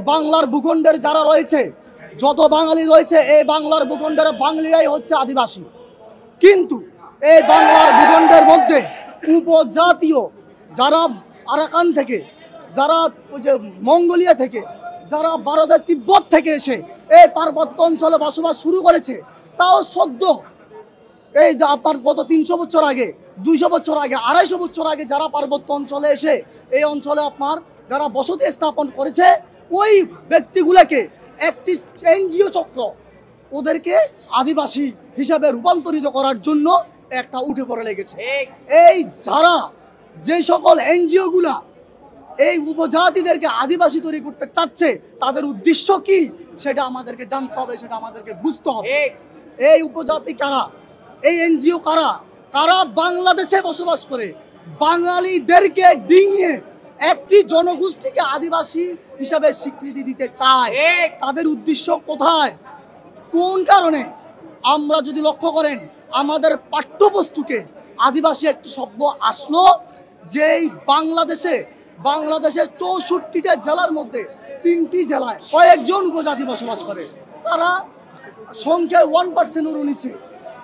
বাংলার ভূখণ্ডের যারা রয়েছে, যত বাঙালি রয়েছে, এই বাংলার ভূখণ্ডের বাঙালিরাই হচ্ছে আদিবাসী। কিন্তু এই বাংলার ভূখণ্ডের মধ্যে উপজাতীয় যারা আরাকান থেকে, যারা ওই যে মঙ্গোলিয়া থেকে, যারা ভারতের তিব্বত থেকে এসে এই পার্বত্য অঞ্চলে বসবাস শুরু করেছে, তাও সদ্য এই যে আপনার গত 300 বছর আগে, 200 বছর আগে, 250 বছর আগে যারা পার্বত্য অঞ্চলে এসে এই অঞ্চলে আপনার যারা বসতি স্থাপন করেছে, ওই ব্যক্তিগুলোকে একটি এনজিও চক্র ওদেরকে আদিবাসী হিসাবে রূপান্তরিত করার জন্য একটা উঠে পড়ে লেগেছে। এই যারা যে সকল এনজিওগুলা এই উপজাতিদেরকে আদিবাসী তৈরি করতে চাচ্ছে, তাদের উদ্দেশ্য কি সেটা আমাদেরকে জানতে হবে, সেটা আমাদেরকে বুঝতে হবে। এই উপজাতি কারা, এই এনজিও কারা, কারা বাংলাদেশে বসবাস করে বাঙালিদেরকে ডিঙিয়ে একটি জনগোষ্ঠীকে আদিবাসী হিসাবে স্বীকৃতি দিতে চায়। তাদের উদ্দেশ্য কোথায়, কোন কারণে? আমরা যদি লক্ষ্য করেন, আমাদের পাঠ্যপুস্তকে আদিবাসী একটি শব্দ আসলো, যেই বাংলাদেশের 64টা জেলার মধ্যে 3টি জেলায় কয়েকজন উপজাতি বসবাস করে, তারা সংখ্যায় 1%-এরও নিচে।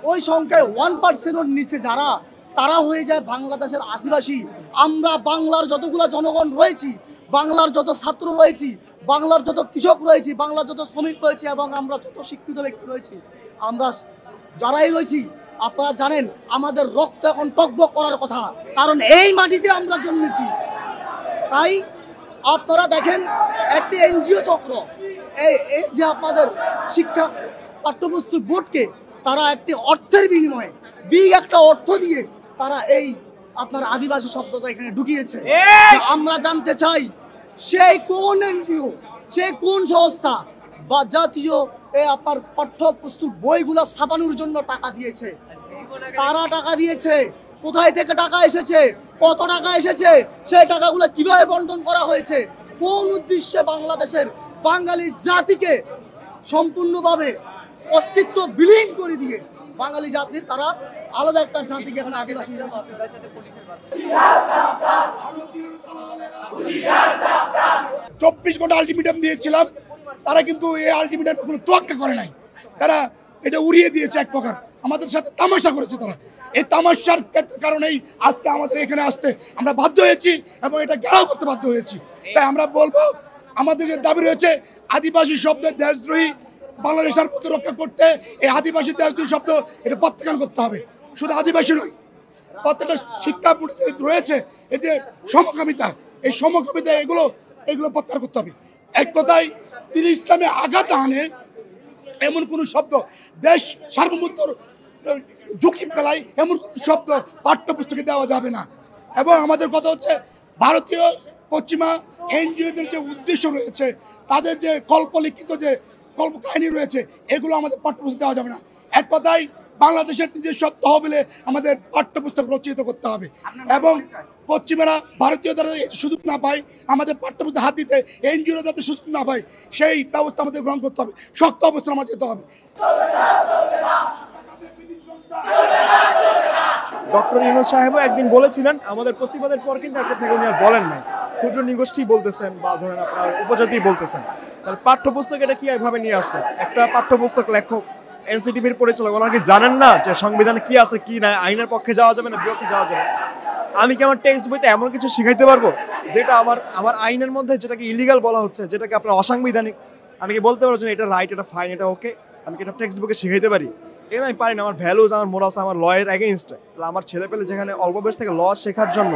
ওই সংখ্যায় 1%-এর নিচে যারা, তারা হয়ে যায় বাংলাদেশের আদিবাসী। আমরা বাংলার যতগুলো জনগণ রয়েছি, বাংলার যত ছাত্র রয়েছি, বাংলার যত কৃষক রয়েছি, বাংলার যত শ্রমিক রয়েছি, এবং আমরা যত শিক্ষিত ব্যক্তি রয়েছি, আমরা যারাই রয়েছি, আপনারা জানেন আমাদের রক্ত এখন টকবক করার কথা, কারণ এই মাটিতে আমরা জন্মেছি। তাই আপনারা দেখেন একটি এনজিও চক্র এই যে আপনাদের শিক্ষা পাঠ্যপুস্তক বোর্ডকে তারা একটি অর্থের বিনিময়ে একটা অর্থ দিয়ে তারা এই আপনার আদিবাসী শব্দটা এখানে ঢুকিয়েছে। আমরা জানতে চাই সেই কোন এনজিও, সেই কোন সংস্থা বা জাতীয় আপনার পাঠ্যপুস্তক বইগুলা ছাপানোর জন্য টাকা দিয়েছে, তারা টাকা দিয়েছে, কোথায় থেকে টাকা এসেছে, কত টাকা এসেছে, সেই টাকাগুলো কিভাবে বন্টন করা হয়েছে, কোন উদ্দেশ্যে বাংলাদেশের বাঙালি জাতিকে সম্পূর্ণভাবে অস্তিত্ব বিলীন করে দিয়ে বাঙালি জাতির তারা আলাদা একটা জাতিকে এখানে আদিবাসী হিসেবে স্বীকৃতি দেয়। 24 ঘন্টা আলটিমেটাম দিয়েছিলাম, তারা কিন্তু এই আলটিমেটাম কোনো তোয়াক্কা করে নাই, তারা এটা উড়িয়ে দিয়েছে, এক প্রকার আমাদের সাথে তামাশা করেছে তারা। এই তামাশার কারণেই আজকে আমাদের এখানে আসতে আমরা বাধ্য হয়েছি এবং এটা ঘেরাও করতে বাধ্য হয়েছি। তাই আমরা বলবো, আমাদের যে দাবি রয়েছে আদিবাসী শব্দের দেশদ্রোহী, বাংলাদেশ সার্বভৌমত্ব রক্ষা করতে এই আদিবাসী দেশদ্রোহী শব্দ এটা প্রত্যাখ্যান করতে হবে। শুধু আদিবাসী নয়, প্রত্যেকটা শিক্ষা বোর্ডে রয়েছে এই যে সমকামিতা, এই সমকামিতা এগুলো প্রত্যাহার করতে হবে। এক কথায় তিনি ইসলামে আঘাত আনে এমন কোনো শব্দ, দেশ সার্বভৌমত্বর ঝুঁকি ফেলায় এমন কোনো শব্দ পাঠ্যপুস্তকে দেওয়া যাবে না। এবং আমাদের কথা হচ্ছে, ভারতীয় পশ্চিমা এনজিওদের যে উদ্দেশ্য রয়েছে, তাদের যে কল্পলিখিত যে কল্পকাহিনী রয়েছে, এগুলো আমাদের পাঠ্যপুস্তক দেওয়া যাবে না। এক কথায় বাংলাদেশের নিজস্ব তহবিলে আমাদের পাঠ্যপুস্তক রচিত করতে হবে এবং পশ্চিমারা ভারতীয় যারা সুযোগ না পায় আমাদের পাঠ্যপুস্তক হাত দিতে, এনজিওরা যাতে সুযোগ না পায় সেই ব্যবস্থা আমাদের গ্রহণ করতে হবে, শক্ত অবস্থান আমাদের যেতে হবে। ডক্টর ইউনূস সাহেবও একদিন বলেছিলেন, আমাদের প্রতিবাদের পর কিন্তু এরপর থেকে উনি আর বলেন নাই, ক্ষুদ্র নিগোষ্ঠী বলতেছেন বা ধরেন আপনার উপজাতি বলতেছেন। তাহলে পাঠ্যপুস্তক এটা কি এইভাবে নিয়ে আসলেন? একটা পাঠ্যপুস্তক লেখক, এনসিটিভির পরিচালক, ওনারা কি জানেন না যে সংবিধানে কি আছে কি নাই, আইনের পক্ষে যাওয়া যাবে না বিপক্ষে যাওয়া যাবে? আমি কি আমার টেক্সট বইতে এমন কিছু শিখাইতে পারবো যেটা আমার আইনের মধ্যে যেটাকে ইলিগাল বলা হচ্ছে, যেটাকে আপনার অসাংবিধানিক? আমি কি বলতে পারবো যে এটা রাইট, এটা ফাইন, এটা ওকে? আমি কি এটা টেক্সট বুকে শিখাইতে পারি? এটা আমি পারি না। আমার ভ্যালুজ, আমার মোরালস, আমার লয়ের এগেইনস্টে। তাহলে আমার ছেলেপেলে যেখানে অল্প বয়স থেকে ল শেখার জন্য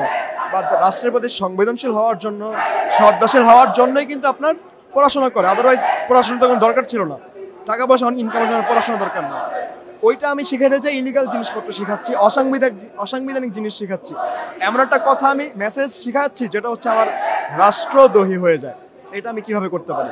বা রাষ্ট্রের প্রতি সংবেদনশীল হওয়ার জন্য, শ্রদ্ধাশীল হওয়ার জন্যই কিন্তু আপনার পড়াশোনা করে, আদারওয়াইজ পড়াশোনা তো কোনো দরকার ছিল না। টাকা পয়সা ইনকামের জন্য পড়াশোনা দরকার না। ওইটা আমি শিখাইতে চাই, ইলিগাল জিনিসপত্র শেখাচ্ছি, অসাংবিধানিক জিনিস শেখাচ্ছি, এমন একটা কথা আমি মেসেজ শেখাচ্ছি যেটা হচ্ছে আমার রাষ্ট্রদ্রোহী হয়ে যায়। এটা আমি কিভাবে করতে পারি?